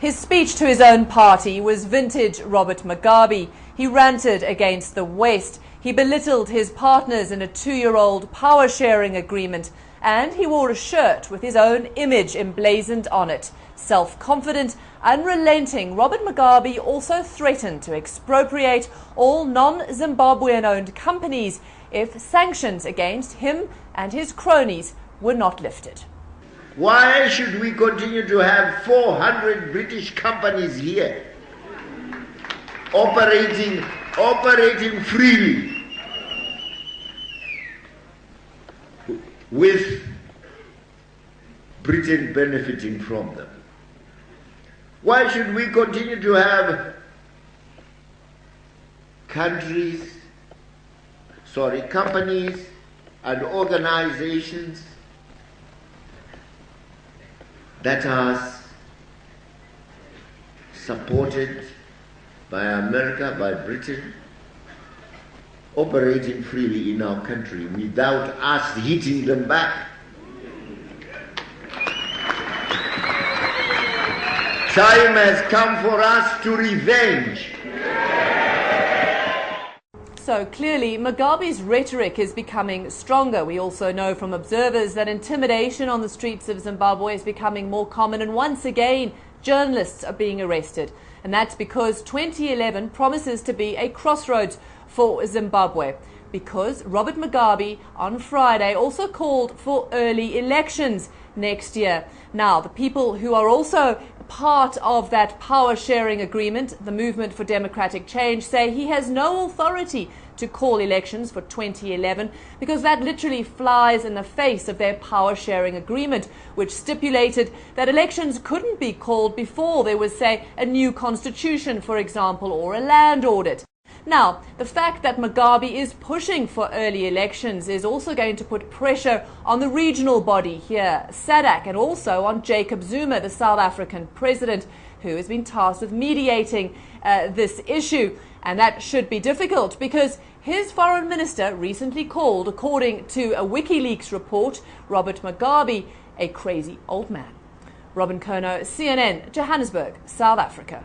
His speech to his own party was vintage Robert Mugabe. He ranted against the West. He belittled his partners in a 2-year-old power-sharing agreement. And he wore a shirt with his own image emblazoned on it. Self-confident, unrelenting, Robert Mugabe also threatened to expropriate all non-Zimbabwean-owned companies if sanctions against him and his cronies were not lifted. Why should we continue to have 400 British companies here operating freely with Britain benefiting from them? Why should we continue to have companies and organizations that are supported by America, by Britain, operating freely in our country without us hitting them back? Time has come for us to revenge. So clearly, Mugabe's rhetoric is becoming stronger. We also know from observers that intimidation on the streets of Zimbabwe is becoming more common, and once again, journalists are being arrested. And that's because 2011 promises to be a crossroads for Zimbabwe, because Robert Mugabe on Friday also called for early elections next year. Now, the people who are also part of that power-sharing agreement, the Movement for Democratic Change, say he has no authority to call elections for 2011 because that literally flies in the face of their power-sharing agreement, which stipulated that elections couldn't be called before there was, say, a new constitution, for example, or a land audit. Now, the fact that Mugabe is pushing for early elections is also going to put pressure on the regional body here, SADC, and also on Jacob Zuma, the South African president, who has been tasked with mediating this issue. And that should be difficult because his foreign minister recently called, according to a WikiLeaks report, Robert Mugabe a crazy old man. Robin Kono, CNN, Johannesburg, South Africa.